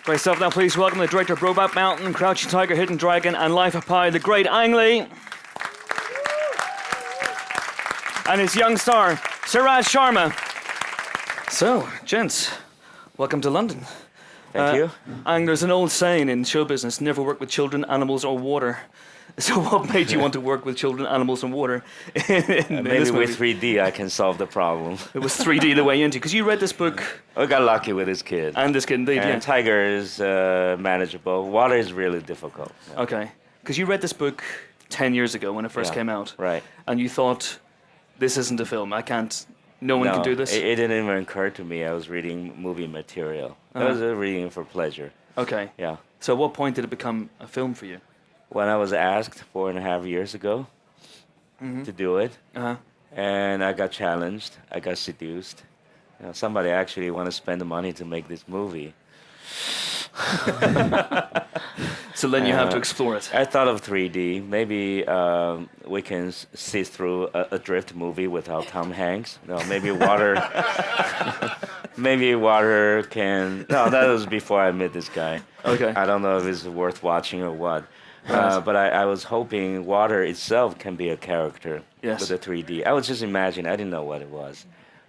Great stuff. Now please welcome the director of Brokeback Mountain, Crouching Tiger, Hidden Dragon and Life of Pi, the great Ang Lee. And his young star, Suraj Sharma. So, gents, welcome to London. Thank you. And there's an old saying in show business, never work with children, animals or water. So what made you want to work with children, animals and water in Maybe this movie? with 3D I can solve the problem. It was 3D the way into, because you read this book. I got lucky with this kid. And this kid, indeed, And yeah. tiger is manageable. Water is really difficult. Yeah. Okay, because you read this book 10 years ago when it first came out. Right. And you thought, this isn't a film, no one can do this? It didn't even occur to me I was reading movie material. I was reading for pleasure. Okay. Yeah. So at what point did it become a film for you? When I was asked 4.5 years ago to do it, and I got challenged, I got seduced. You know, somebody actually want to spend the money to make this movie. So then you have to explore it. I thought of 3D. Maybe we can see through a drift movie without Tom Hanks. No, maybe water. Maybe water can. No, that was before I met this guy. Okay. I don't know if it's worth watching or what. But I was hoping water itself can be a character with the 3D. I was just imagining. I didn't know what it was.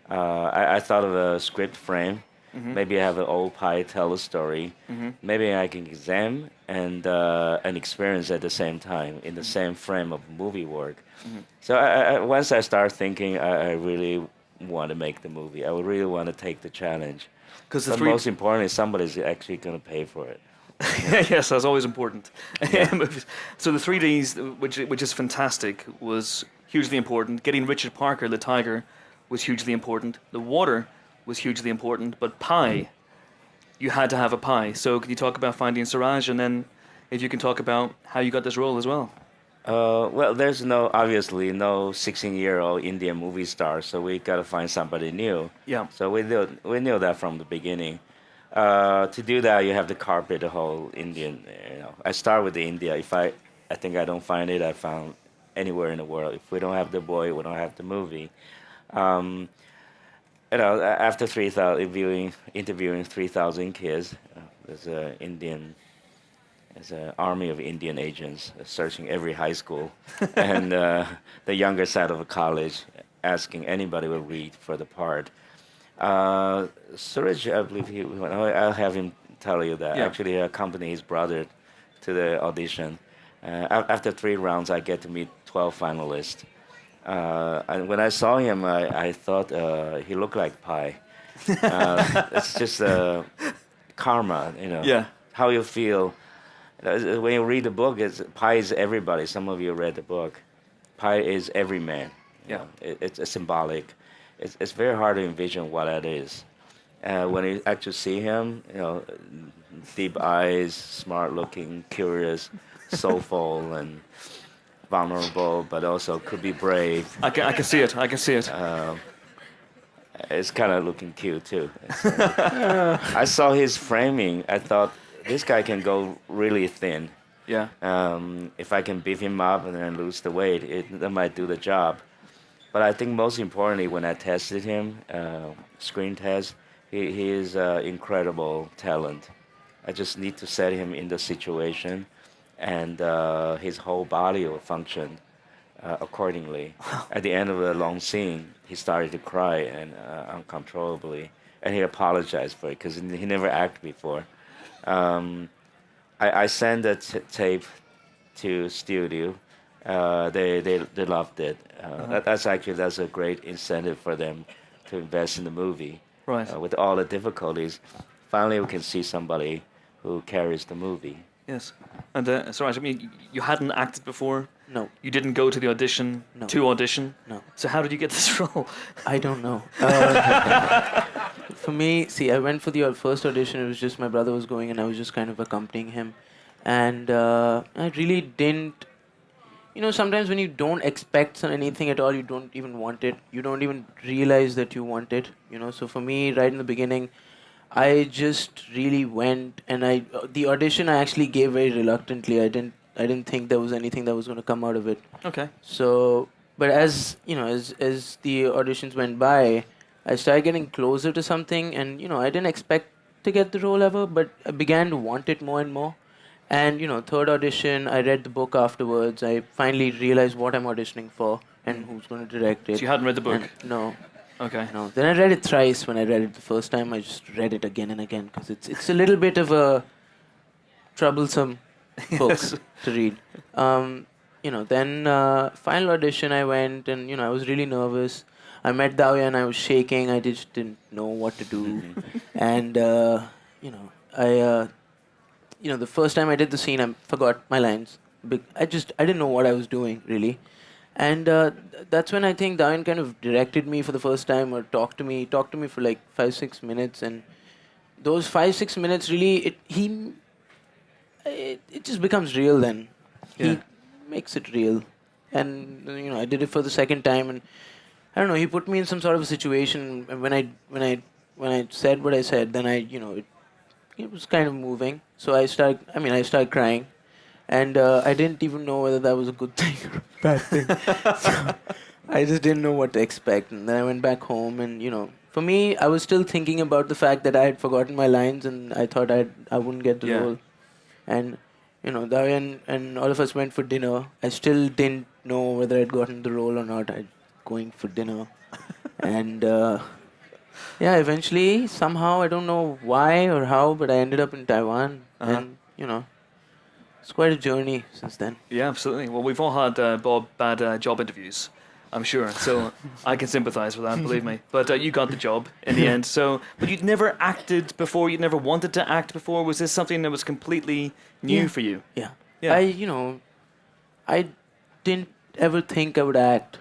I thought of a script frame. Maybe I have an old pie tell a story. Maybe I can examine and experience at the same time in the same frame of movie work. So once I start thinking, I really want to make the movie. I would really want to take the challenge. But most importantly, somebody's actually going to pay for it. Yes, that's always important. Yeah. So the 3Ds, which is fantastic, was hugely important. Getting Richard Parker, the tiger, was hugely important. The water was hugely important. But pie, you had to have a pie. So can you talk about finding Suraj, and then if you can talk about how you got this role as well? Well, there's obviously no 16-year-old Indian movie star, so we got to find somebody new. Yeah. So we knew that from the beginning. To do that, you have to carpet the whole Indian. I start with the India. If I think I don't find it, I found anywhere in the world. If we don't have the boy, we don't have the movie. After interviewing 3,000 kids, there's an army of Indian agents searching every high school, and the younger side of a college, asking anybody will read for the part. Suraj, I believe I'll have him tell you that. Yeah. Actually, he accompanied his brother to the audition. After 3 rounds, I get to meet 12 finalists. And when I saw him, I thought he looked like pie. It's just karma, Yeah. How you feel. When you read the book, pie is everybody. Some of you read the book. Pie is every man. Yeah. It's symbolic. It's very hard to envision what that is. When you actually see him, deep eyes, smart-looking, curious, soulful, and vulnerable, but also could be brave. I can see it. I can see it. It's kind of looking cute too. I saw his framing. I thought this guy can go really thin. Yeah. If I can beef him up and then lose the weight, that might do the job. But I think most importantly, when I tested him, screen test, he is incredible talent. I just need to set him in the situation, and his whole body will function accordingly. At the end of the long scene, he started to cry and uncontrollably, and he apologized for it because he never acted before. I sent the tape to studio. They loved it. That's a great incentive for them to invest in the movie. Right. With all the difficulties, finally we can see somebody who carries the movie. Yes. And Suraj, you hadn't acted before? No. You didn't go to the audition to audition? No. So how did you get this role? I don't know. For me, I went for the first audition. It was just my brother was going and I was just kind of accompanying him. And I really didn't... sometimes when you don't expect anything at all, you don't even want it. You don't even realize that you want it. So for me, right in the beginning, I just really went, and the audition I actually gave very reluctantly. I didn't think there was anything that was going to come out of it. Okay. So, but as the auditions went by, I started getting closer to something, and I didn't expect to get the role ever, but I began to want it more and more. And third audition, I read the book afterwards. I finally realized what I'm auditioning for and who's going to direct it. So you hadn't read the book? And no. Okay. No. Then I read it thrice. When I read it the first time, I just read it again and again because it's a little bit of a troublesome book to read. Then final audition I went and I was really nervous. I met Davya and I was shaking. I just didn't know what to do. And the first time I did the scene, I forgot my lines. I didn't know what I was doing really. And that's when I think Davyan kind of directed me for the first time or talked to me for like 5-6 minutes, and those 5-6 minutes really it just becomes real then. Yeah. He makes it real. And I did it for the second time, and I don't know, he put me in some sort of a situation, and when I said what I said, then it was kind of moving. So I started crying, and I didn't even know whether that was a good thing or a bad thing. So I just didn't know what to expect, and then I went back home, and for me, I was still thinking about the fact that I had forgotten my lines, and I thought I wouldn't get the role. And Davyan and all of us went for dinner. I still didn't know whether I'd gotten the role or not. I going for dinner, and eventually somehow I don't know why or how, but I ended up in Taiwan, and it's quite a journey since then. Yeah, absolutely. Well, we've all had bad job interviews, I'm sure. So I can sympathise with that, believe me. But you got the job in the end. But you'd never acted before. You'd never wanted to act before. Was this something that was completely new for you? Yeah. Yeah. I didn't ever think I would act.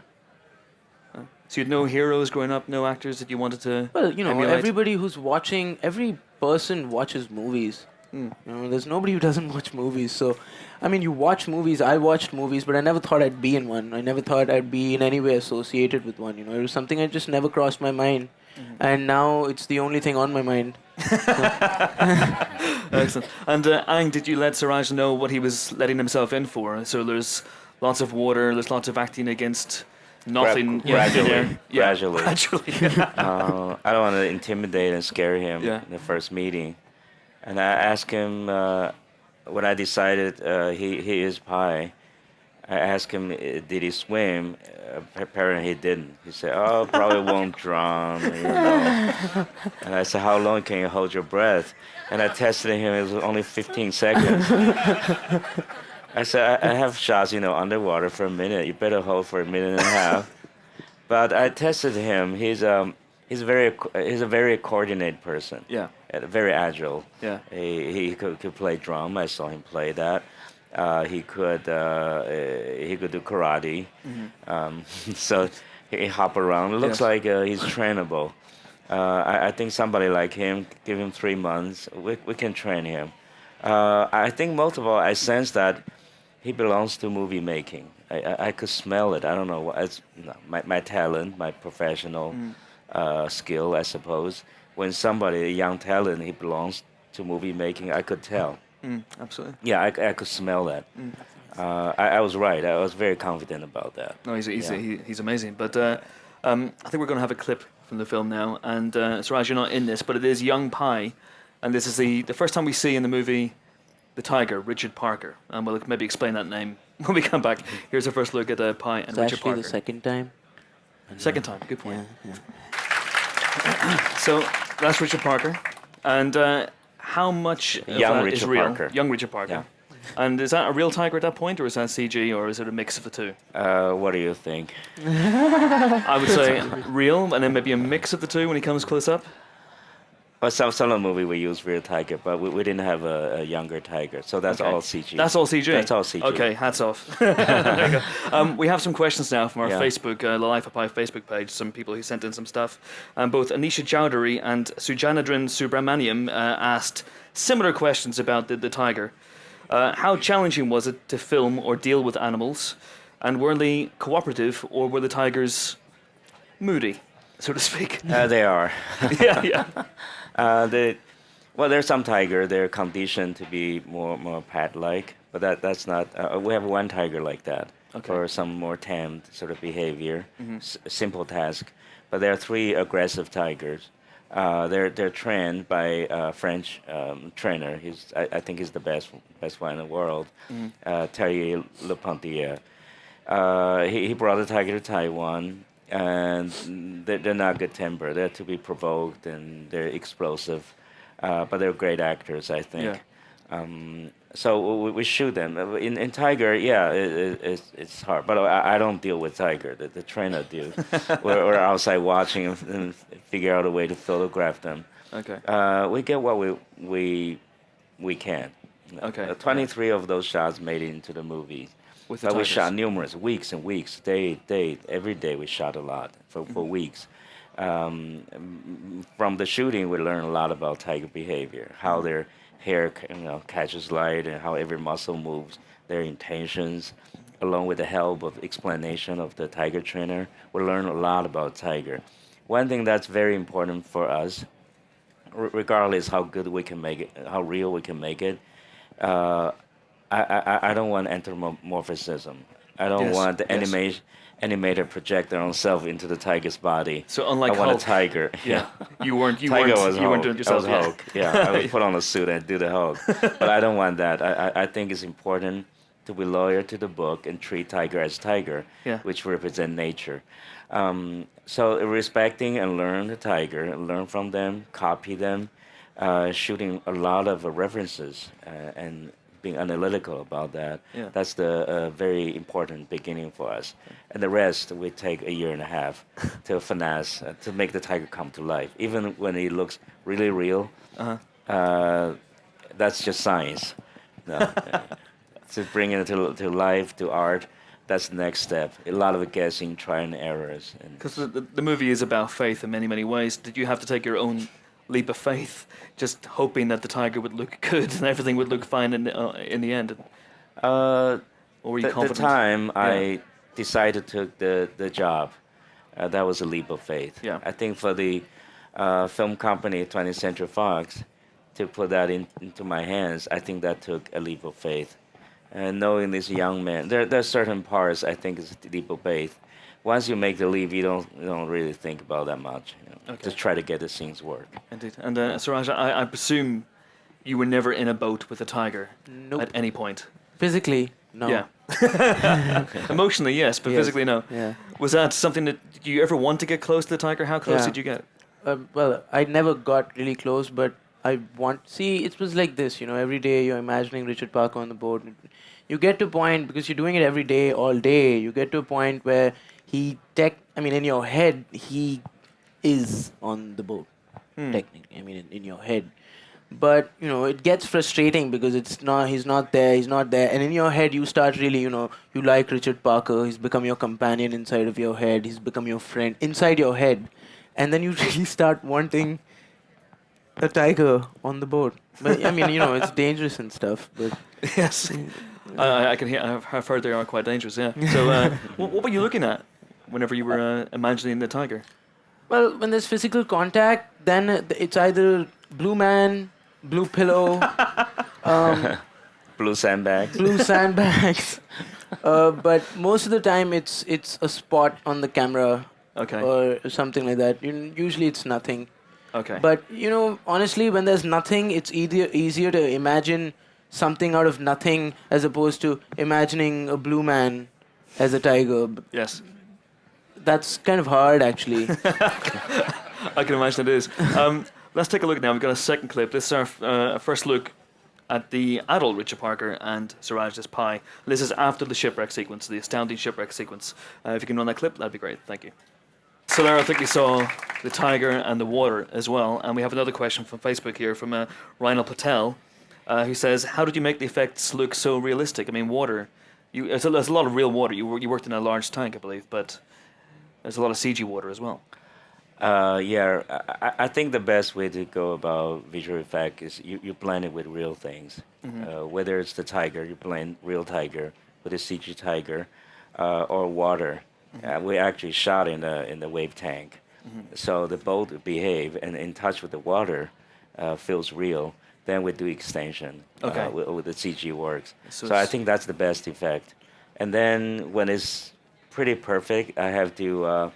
So you had no heroes growing up, no actors that you wanted to Well, emulate? everybody who's watching, every person watches movies. There's nobody who doesn't watch movies. So, you watch movies. I watched movies, but I never thought I'd be in one. I never thought I'd be in any way associated with one. It was something that just never crossed my mind. And now it's the only thing on my mind. Excellent. And Ang, did you let Suraj know what he was letting himself in for? So there's lots of water, there's lots of acting against nothing. Gradually. Gradually. I don't want to intimidate and scare him in the first meeting. And I asked him, when I decided he is Pi, I asked him, did he swim? Apparently he didn't. He said, oh, probably won't drown. And I said, how long can you hold your breath? And I tested him, it was only 15 seconds. I said, I have shots, underwater for a minute. You better hold for a minute and a half. But I tested him. He's a very coordinated person. Yeah. Very agile. Yeah. He could play drum. I saw him play that. He could do karate. So he hop around. It looks like he's trainable. I think somebody like him, give him 3 months, we can train him. I think most of all, I sense that he belongs to movie making. I could smell it. I don't know. It's my talent, my professional skill, I suppose. When somebody, a young talent, he belongs to movie making, I could tell. Absolutely. Yeah, I could smell that. I was right. I was very confident about that. No, he's amazing. But I think we're going to have a clip from the film now. And Suraj, you're not in this, but it is young Pi. And this is the first time we see in the movie the tiger, Richard Parker. And we'll maybe explain that name when we come back. Here's our first look at Pi and It's Richard actually Parker. the second time. Second time, good point. Yeah. So that's Richard Parker. And how much of that is real? Parker. Young Richard Parker. Yeah. And is that a real tiger at that point, or is that CG, or is it a mix of the two? What do you think? I would say real, and then maybe a mix of the two when he comes close up. Well, some of the movie we use real tiger, but we didn't have a younger tiger, so that's all CG. That's all CG? That's all CG. Okay, hats off. There you go. We have some questions now from our Facebook, the Life of Pi Facebook page, some people who sent in some stuff. Both Anisha Chowdhury and Sujanadran Subramaniam asked similar questions about the tiger. How challenging was it to film or deal with animals? And were they cooperative, or were the tigers moody, so to speak? They are. Yeah. There's some tiger. They're conditioned to be more pet-like, but that's not. We have one tiger like that for some more tamed sort of behavior, simple task. But there are 3 aggressive tigers. They're trained by a French trainer. I think he's the best one in the world, Thierry Lepontier. He brought the tiger to Taiwan, and they're not good tempered. They're to be provoked, and they're explosive, but they're great actors, I think. Yeah. So we shoot them. In tiger, yeah, it's hard. But I don't deal with tiger. The trainer do. We're outside watching and figure out a way to photograph them. Okay. We get what we can. Okay. 23 of those shots made it into the movie. With But we tigers. shot numerous, weeks and weeks, every day we shot a lot for weeks. From the shooting, we learned a lot about tiger behavior, how their hair catches light and how every muscle moves, their intentions, along with the help of explanation of the tiger trainer. We learn a lot about tiger. One thing that's very important for us, regardless how good we can make it, how real we can make it, I don't want anthropomorphism. I don't Yes, want the yes. animator project their own self into the tiger's body. So unlike I want Hulk. a tiger. Yeah. You weren't. You Tiger weren't. was You weren't Hulk. doing it I yourself. was Yeah. Hulk. Yeah, I would put on a suit and do the Hulk. But I don't want that. I think it's important to be loyal to the book and treat tiger as tiger, Yeah. which represent nature. So respecting and learn the tiger, learn from them, copy them, shooting a lot of references and being analytical about that. Yeah. That's the very important beginning for us. And the rest we take a year and a half to finesse, to make the tiger come to life. Even when it looks really real, that's just science. No, to bring it to life, to art, that's the next step. A lot of guessing, try and errors. Because the movie is about faith in many, many ways. Did you have to take your own leap of faith, just hoping that the tiger would look good and everything would look fine in the end? Or were you The confident? time I decided to take the job, that was a leap of faith. Yeah. I think for the film company, 20th Century Fox, to put that into my hands, I think that took a leap of faith. And knowing this young man, there are certain parts I think is a leap of faith. Once you make the leap, you don't really think about that much. Okay. Just try to get the scenes work. Indeed. And Suraj, I presume you were never in a boat with a tiger Nope. at any point. Physically, no. Yeah. Emotionally, yes, but Yes. physically, no. Yeah. Was that something that did you ever want to get close to the tiger? How close Yeah. did you get? Well, I never got really close, but I want. See, it was like this, every day you're imagining Richard Parker on the boat. You get to a point, because you're doing it every day, all day, you get to a point where in your head, he is on the boat, technically. In your head. But, it gets frustrating because he's not there, And in your head, you start really, you like Richard Parker, he's become your companion inside of your head, he's become your friend inside your head. And then you really start wanting a tiger on the boat. But, it's dangerous and stuff, but... Yes. I can hear how far they are quite dangerous, yeah. So what were you looking at whenever you were imagining the tiger? Well, when there's physical contact, then it's either blue man, blue pillow, Blue sandbags. blue sandbags. But most of the time, it's a spot on the camera Okay. or something like that. Usually, it's nothing. Okay. But honestly, when there's nothing, it's easier to imagine something out of nothing as opposed to imagining a blue man as a tiger. Yes. That's kind of hard, actually. I can imagine it is. Let's take a look now. We've got a second clip. This is our first look at the adult Richard Parker and Suraj's pie. This is after the shipwreck sequence, the astounding shipwreck sequence. If you can run that clip, that'd be great. Thank you. So there, I think we saw the tiger and the water as well. And we have another question from Facebook here from Reinal Patel, who says, how did you make the effects look so realistic? Water, there's a lot of real water. You worked in a large tank, I believe, but there's a lot of CG water as well. I think the best way to go about visual effect is you blend it with real things. Whether it's the tiger, you blend real tiger with a CG tiger, or water. We actually shot in the wave tank, so the boat behave and in touch with the water feels real. Then we do extension with the CG works. So I think that's the best effect. And then when it's pretty perfect, I have to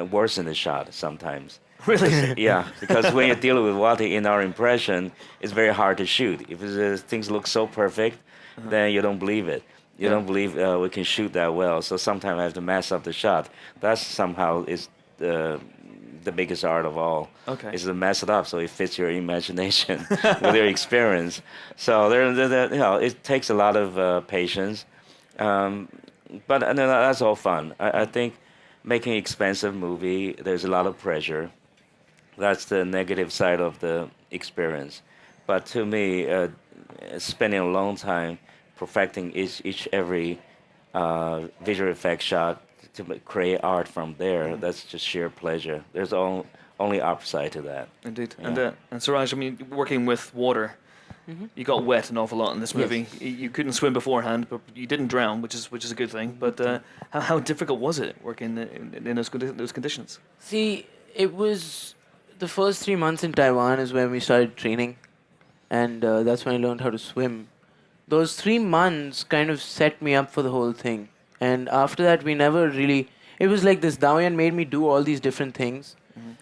worsen the shot sometimes. Really? Yeah, because when you're dealing with water in our impression, it's very hard to shoot. If things look so perfect, then you don't believe it. You don't believe we can shoot that well. So sometimes I have to mess up the shot. That's somehow is the biggest art of all. Okay. Is to mess it up so it fits your imagination with your experience. So it takes a lot of patience. But that's all fun. I think making an expensive movie, there's a lot of pressure. That's the negative side of the experience. But to me, spending a long time perfecting every visual effect shot to create art from there, that's just sheer pleasure. There's only upside to that. Indeed. Yeah. And Suraj, I mean, working with water, you got wet an awful lot in this movie. You couldn't swim beforehand, but you didn't drown, which is a good thing. But how difficult was it working in those conditions? See, it was the first 3 months in Taiwan is when we started training, and that's when I learned how to swim. Those 3 months kind of set me up for the whole thing. And after that, we never really. It was like this. Daoyan made me do all these different things,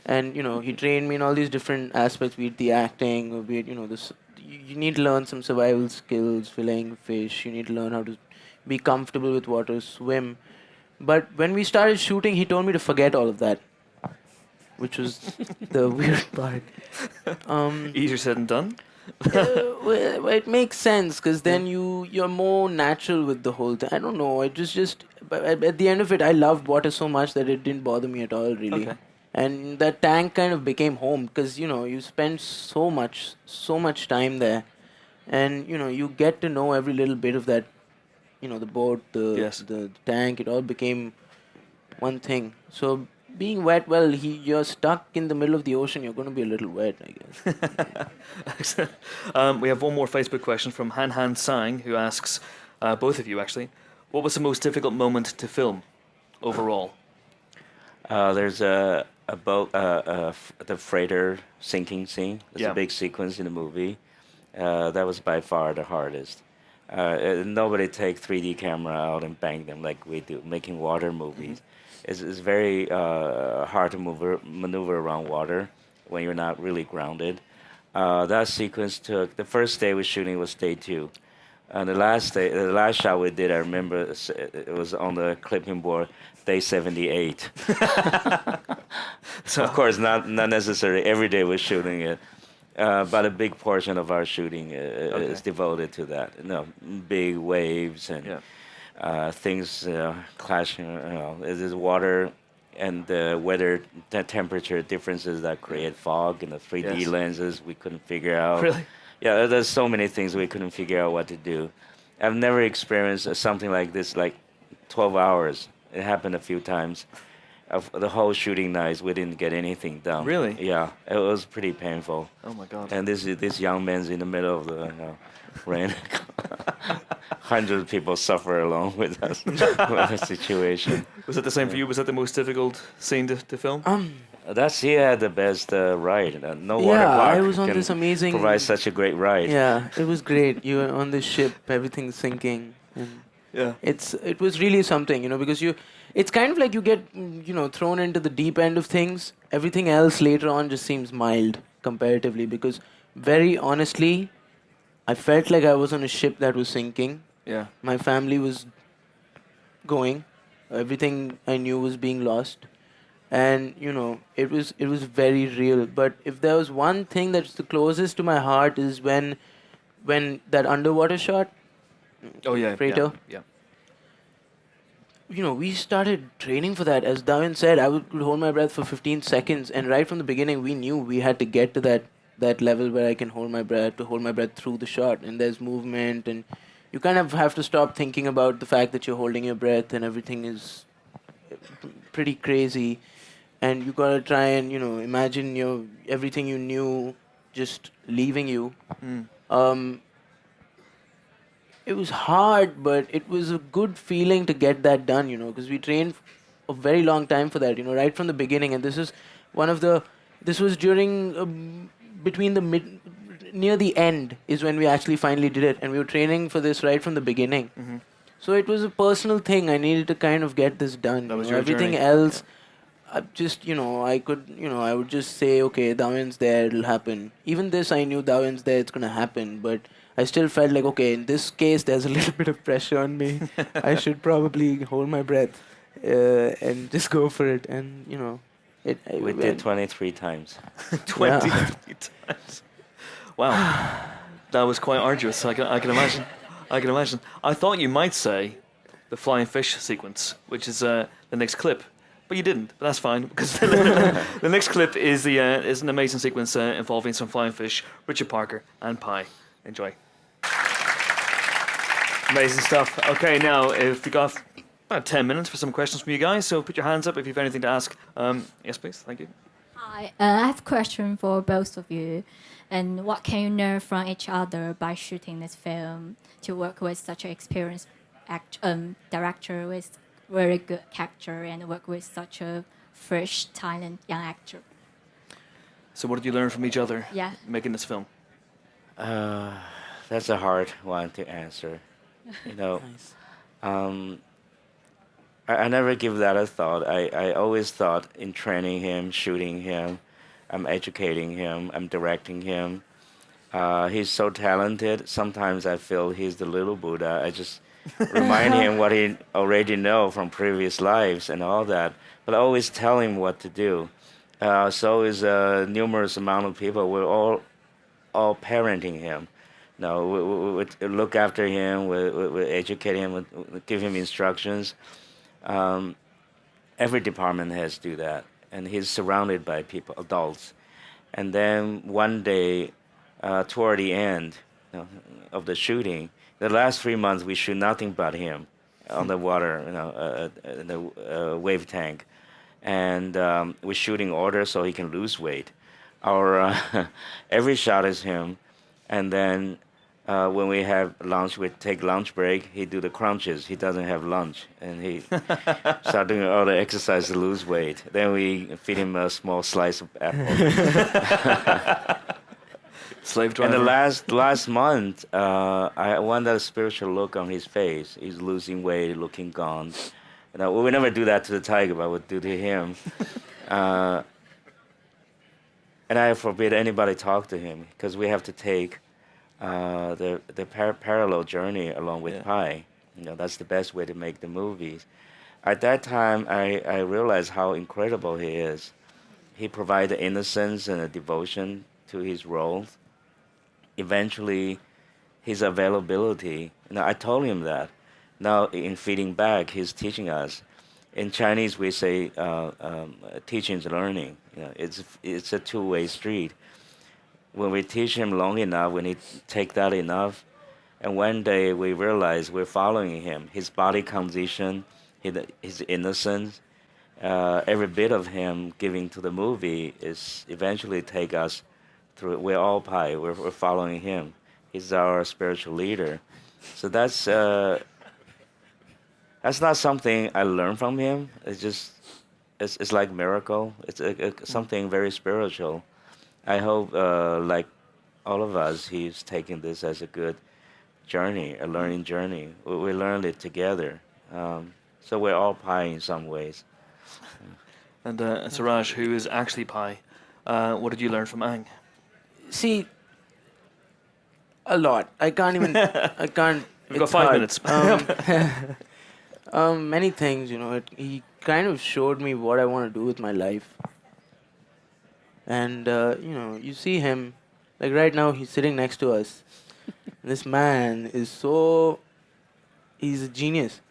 and he trained me in all these different aspects. Be it the acting, or be it this. You need to learn some survival skills, filleting fish. You need to learn how to be comfortable with water, swim. But when we started shooting, he told me to forget all of that, which was the weird part. Easier said than done. Well, it makes sense because then you're more natural with the whole thing. I don't know. It just but at the end of it, I loved water so much that it didn't bother me at all, really. Okay. And that tank kind of became home because you spend so much time there, and you get to know every little bit of that. The boat, the tank. It all became one thing. So being wet, well, you're stuck in the middle of the ocean. You're going to be a little wet, I guess. We have one more Facebook question from Han Sang, who asks, both of you actually, what was the most difficult moment to film overall? There's a boat, the freighter sinking scene. It's a big sequence in the movie. That was by far the hardest. Nobody take 3D camera out and bang them like we do, making water movies. It's very hard to maneuver around water when you're not really grounded. That sequence took, the first day we shooting was day 2. And the last shot we did, I remember it was on the clipping board, day 78. So of course, not necessarily every day we're shooting it. But a big portion of our shooting is devoted to that. Big waves and things clashing. There's water and the weather, the temperature differences that create fog and the 3D lenses we couldn't figure out. Really? Yeah, there's so many things we couldn't figure out what to do. I've never experienced something like this, like 12 hours. It happened a few times. Of the whole shooting nights, we didn't get anything done. Really? Yeah, it was pretty painful. Oh my God. And this young man's in the middle of the rain. 100 people suffer along with us with the situation. Was it the same for you? Was that the most difficult scene to film? He had the best ride. No water park I was on can this amazing. provide such a great ride. Yeah, it was great. You were on this ship, everything's sinking. And it was really something, because it's kind of like you get, thrown into the deep end of things. Everything else later on just seems mild comparatively because very honestly, I felt like I was on a ship that was sinking. Yeah. My family was going. Everything I knew was being lost. And, it was very real. But if there was one thing that's the closest to my heart is when that underwater shot, Oh yeah. freighter. Yeah. We started training for that. As Darwin said, I could hold my breath for 15 seconds. And right from the beginning, we knew we had to get to that level where I can hold my breath through the shot. And there's movement. And you kind of have to stop thinking about the fact that you're holding your breath and everything is pretty crazy. And you got to try and, imagine everything you knew just leaving you. It was hard, but it was a good feeling to get that done, because we trained a very long time for that, right from the beginning. And this was during, near the end is when we actually finally did it. And we were training for this right from the beginning. So it was a personal thing. I needed to kind of get this done. That was your Everything journey. else, I just, I would just say, okay, Davin's there, it'll happen. Even this, I knew Davin's there, it's gonna happen. But I still felt like, okay, in this case, there's a little bit of pressure on me. I should probably hold my breath and just go for it. And, We did 23 times. 23 times. Wow. That was quite arduous. I can imagine. I can imagine. I thought you might say the flying fish sequence, which is the next clip, but you didn't. But that's fine because the next clip is an amazing sequence involving some flying fish, Richard Parker, and pie. Enjoy. Amazing stuff. Okay, now if we got about 10 minutes for some questions from you guys, so put your hands up if you have anything to ask. Yes, please. Thank you. Hi, I have a question for both of you. And what can you learn from each other by shooting this film to work with such an experienced director with very good character and work with such a fresh, talent young actor? So what did you learn from each other making this film? That's a hard one to answer. Nice. I never give that a thought. I always thought in training him, shooting him, I'm educating him, I'm directing him. He's so talented. Sometimes I feel he's the little Buddha. I just remind him what he already know from previous lives and all that. But I always tell him what to do. So is a numerous amount of people. We're all parenting him. We look after him, we educate him, we give him instructions. Every department has to do that. And he's surrounded by people, adults. And then one day, toward the end of the shooting, the last 3 months we shoot nothing but him on the water, in the wave tank, and we're shooting order so he can lose weight. Our every shot is him, and then when we have lunch, we take lunch break. He do the crunches. He doesn't have lunch, and he start doing all the exercise to lose weight. Then we feed him a small slice of apple. Slave driver. And the last month, I want that spiritual look on his face. He's losing weight, looking gaunt. We never do that to the tiger, but we do to him. And I forbid anybody talk to him because we have to take the parallel journey along with Pi. That's the best way to make the movies. At that time, I realized how incredible he is. He provided the innocence and the devotion to his role. Eventually, his availability. I told him that. Now, in feeding back, he's teaching us. In Chinese, we say teaching is learning. It's a two-way street. When we teach him long enough, when he take that enough, and one day we realize we're following him. His body composition, his innocence, every bit of him giving to the movie is eventually take us through. We're all Pi. We're following him. He's our spiritual leader. So that's not something I learned from him. It's like miracle. It's something very spiritual. I hope, like all of us, he's taking this as a good journey, a learning journey. We learned it together. So we're all Pi in some ways. And Suraj, who is actually Pi, what did you learn from Ang? See, a lot. I can't. We've got 5 minutes. Many things, he kind of showed me what I want to do with my life. And, you see him, like right now, he's sitting next to us. This man is he's a genius.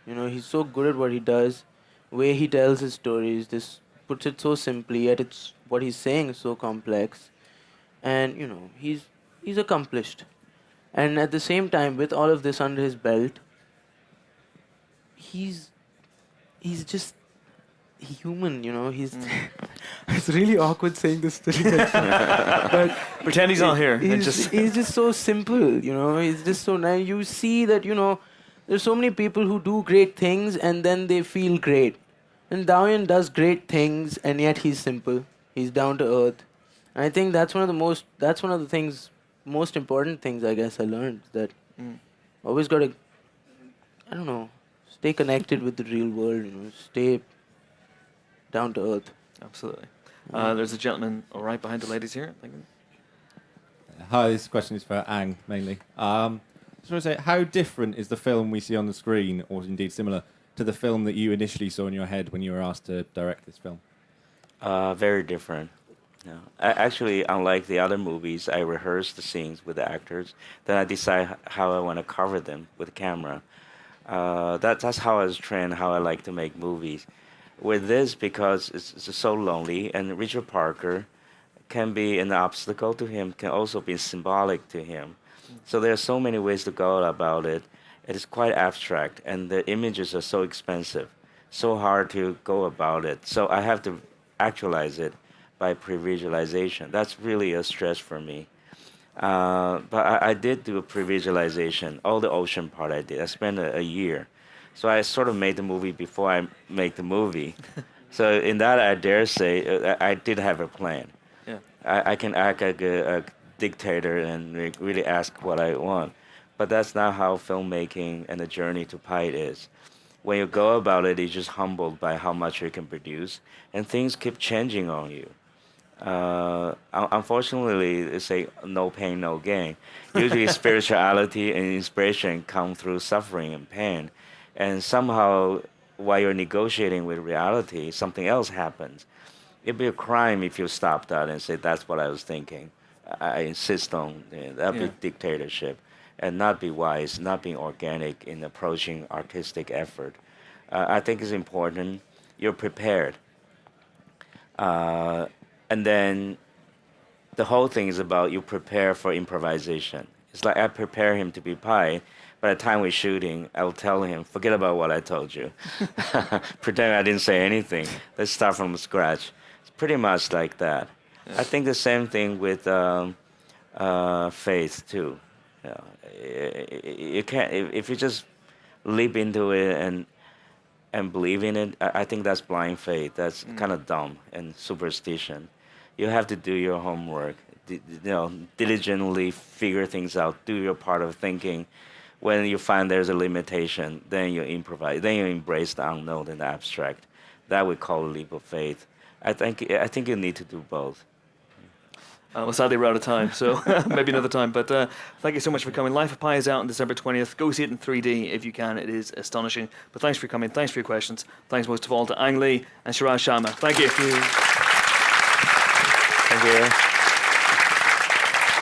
He's so good at what he does. The way he tells his stories, this puts it so simply, yet what he's saying is so complex. And, he's accomplished. And at the same time, with all of this under his belt, he's just human, he's it's really awkward saying this to you, but pretend he's not here. He's just so simple, he's just so nice. You see that, there's so many people who do great things and then they feel great. And Daoyan does great things and yet he's simple. He's down to earth. And I think that's one of the things, most important things I guess I learned, that always gotta, stay connected with the real world, stay down to earth. Absolutely. There's a gentleman right behind the ladies here. Thank you. Hi, this question is for Ang, mainly. Just want to say, how different is the film we see on the screen, or indeed similar, to the film that you initially saw in your head when you were asked to direct this film? Very different. No. Actually, unlike the other movies, I rehearse the scenes with the actors. Then I decide how I want to cover them with the camera. That's how I was trained, how I like to make movies. With this, because it's so lonely, and Richard Parker can be an obstacle to him, can also be symbolic to him. So there are so many ways to go about it. It is quite abstract, and the images are so expensive, so hard to go about it. So I have to actualize it by pre-visualization. That's really a stress for me. But I did do a pre-visualization. All the ocean part I did. I spent a year. So I sort of made the movie before I make the movie. So in that, I dare say, I did have a plan. Yeah. I can act like a dictator and really ask what I want. But that's not how filmmaking and the journey to Pi is. When you go about it, you're just humbled by how much you can produce, and things keep changing on you. Unfortunately, they say no pain, no gain. Usually, spirituality and inspiration come through suffering and pain, and somehow, while you're negotiating with reality, something else happens. It'd be a crime if you stop that and say that's what I was thinking. I insist on that be dictatorship, and not be wise, not being organic in approaching artistic effort. I think it's important. You're prepared. And then the whole thing is about you prepare for improvisation. It's like I prepare him to be Pi. By the time we're shooting, I'll tell him, forget about what I told you. Pretend I didn't say anything. Let's start from scratch. It's pretty much like that. Yeah. I think the same thing with faith, too. You know, you can't, if you just leap into it and believe in it, I think that's blind faith. That's kind of dumb and superstition. You have to do your homework, diligently figure things out, do your part of thinking. When you find there's a limitation, then you improvise, then you embrace the unknown and the abstract. That we call a leap of faith. I think you need to do both. Well, sadly, we're out of time, so maybe another time. But thank you so much for coming. Life of Pi is out on December 20th. Go see it in 3D if you can. It is astonishing. But thanks for coming. Thanks for your questions. Thanks most of all to Ang Lee and Suraj Sharma. Thank you. Thank you.